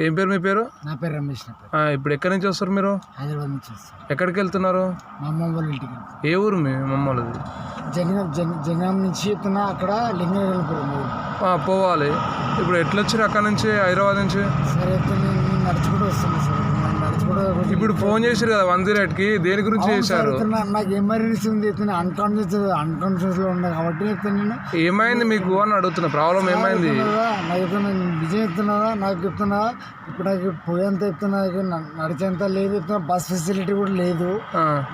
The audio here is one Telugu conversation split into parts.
ఏం పేరు మీ పేరు? నా పేరు రమేష్. ఇప్పుడు ఎక్కడి నుంచి వస్తారు మీరు? హైదరాబాద్ నుంచి వస్తాను. ఎక్కడికి వెళ్తున్నారు? మా అమ్మమ్మ వాళ్ళ ఇంటికి. ఏ ఊరు మీ మమ్మల్ది? జనగాం నుంచి చెప్తున్నా, అక్కడ లింగపురం పోవాలి. ఇప్పుడు ఎట్లా వచ్చారు అక్కడ నుంచి, హైదరాబాద్ నుంచి? సరే నేను నడుచుకుంటూ వస్తాను సార్. ఇప్పుడు ఫోన్ చేశారు కదా 108కి, దేని గురించి చేశారు? నాకు ఎమర్జెన్సీ ఉంది, అన్కాన్షియస్ లో ఉన్నా కాబట్టి నేను ఏమైంది మీకు అని అడుగుతున్నా. ప్రాబ్లం ఏమైంది? నాకు చెప్తున్నా, నిజం చెప్తున్నావా? నాకు చెప్తున్నావా? ఇప్పుడు నాకు పోయేంత చెప్తున్నా, నడిచేంత లేదు, చెప్తున్నా బస్ ఫెసిలిటీ కూడా లేదు.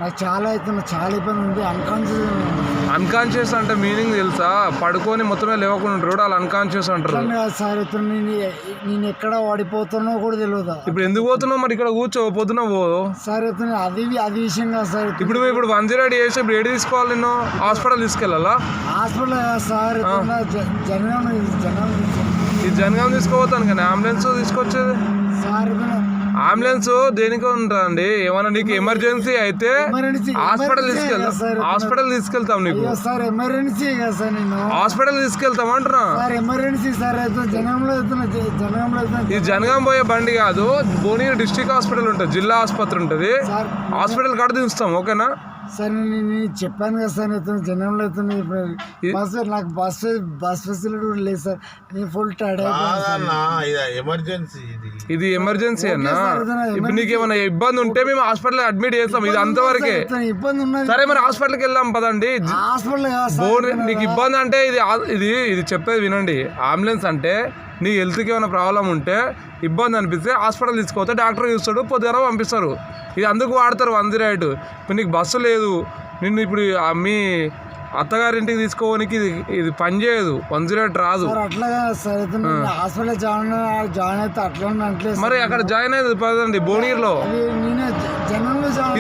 నాకు చాలా చాలా ఇబ్బంది ఉంది. అన్కాన్షియస్ అంటే మీనింగ్ తెలుసా? పడుకొని మొత్తమే లేవకుండా ఉంటారు, వాళ్ళు అన్కాన్షియస్ అంటారు. సార్ నేను ఎక్కడ వాడిపోతున్నా కూడా తెలియదు. ఇప్పుడు ఎందుకు పోతున్నావు మరి? ఇక్కడ కూర్చో, పొద్దున పో సార్. అది విషయం కాదు సార్. ఇప్పుడు 108 చేసి ఇప్పుడు ఏడు తీసుకోవాలి? నిన్ను హాస్పిటల్ తీసుకెళ్ళాలా? హాస్పిటల్ కాదు సార్, జనగాం తీసుకోపోతాను కానీ అంబులెన్స్ తీసుకొచ్చేది సార్. అంబులెన్స్ దేనికి ఉంటుందండి? ఏమన్నా నీకు ఎమర్జెన్సీ అయితే హాస్పిటల్ తీసుకెళ్తాం. నీకు సార్ ఎమర్జెన్సీ కదా సార్, నేను హాస్పిటల్ తీసుకెళ్తాం అంటున్నా సార్. Emergency sir. జనంలో ఈ జనగాం పోయే బండి కాదు, భువనగిరి డిస్ట్రిక్ట్ హాస్పిటల్ ఉంటుంది, జిల్లా ఆసుపత్రి ఉంటుంది, హాస్పిటల్ కాడ దించుతాం. ఓకేనా సార్? నేను చెప్పాను కదా సార్, జనంలో నాకు బస్ ఫెసిలిటీ కూడా లేదు సార్. నేను ఫుల్ టైర్డ్ ఇది ఎమర్జెన్సీ అన్నా. ఇప్పుడు నీకు ఏమైనా ఇబ్బంది ఉంటే మేము హాస్పిటల్ అడ్మిట్ చేస్తాం. ఇది అంతవరకే ఇబ్బంది ఉన్నది. సరే మరి హాస్పిటల్కి వెళ్దాం పదండి. నీకు ఇబ్బంది అంటే ఇది చెప్పేది వినండి. అంబులెన్స్ అంటే నీ హెల్త్కి ఏమైనా ప్రాబ్లం ఉంటే, ఇబ్బంది అనిపిస్తే హాస్పిటల్ తీసుకోతే డాక్టర్ చూస్తాడు, పొద్దున పంపిస్తారు. ఇది అందుకు వాడతారు 108. ఇప్పుడు నీకు బస్సు లేదు, నిన్ను ఇప్పుడు మీ అత్తగారింటికి తీసుకోవడానికి ఇది పని చేయదు, 108 రాదు. మరి అక్కడ జాయిన్ అయ్యేది పదండి భువనగిరిలో.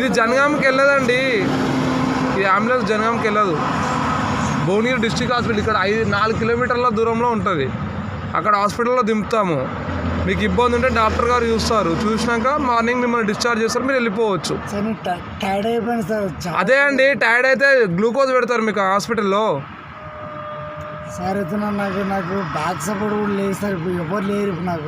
ఇది జనగాంకి వెళ్ళదండి, ఈ అంబులెన్స్ జనగాంకి వెళ్ళదు. భువనగిరి డిస్ట్రిక్ట్ హాస్పిటల్ ఇక్కడ 4 కిలోమీటర్ల దూరంలో ఉంటుంది. అక్కడ హాస్పిటల్లో దింపుతాము. మీకు ఇబ్బంది ఉంటే డాక్టర్ గారు చూసినాక మార్నింగ్ మిమ్మల్ని డిశ్చార్జ్ చేస్తారు, మీరు వెళ్ళిపోవచ్చు. అదే అండి, టైర్డ్ అయితే గ్లూకోజ్ పెడతారు మీకు హాస్పిటల్లో. సార్ అయితే నాకు బ్యాక్ సపోర్ట్ కూడా లేదు సార్. ఇప్పుడు ఎవరు లేరు. ఇప్పుడు నాకు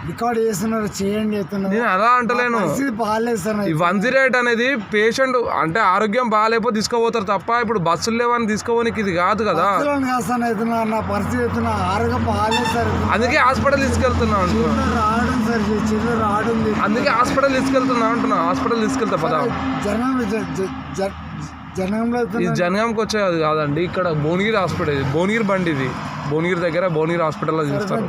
రికార్డ్ చేస్తున్నారు, చేయండి చెప్తున్నారు. నేను అలా అంటలేను, బాగాలేదు సార్. ఈ 108 అనేది పేషెంట్ అంటే ఆరోగ్యం బాగాలేకపోతే తీసుకోపోతారు తప్ప, ఇప్పుడు బస్సులు లేవని తీసుకోవడానికి ఇది కాదు కదా. నా పరిస్థితి అవుతున్నా, ఆరోగ్యం బాగాలేదు సార్. అందుకే హాస్పిటల్ తీసుకెళ్తున్నా రావడం సార్, రావడం. అందుకే హాస్పిటల్ తీసుకెళ్తున్నా అంటున్నా. హాస్పిటల్ తీసుకెళ్తా పదా. ఈ జనగాంకి వచ్చేది కాదండి, ఇక్కడ భువనగిరి హాస్పిటల్, భువనగిరి బండి ఇది. భువనగిరి దగ్గర భువనగిరి హాస్పిటల్లో చూస్తారు.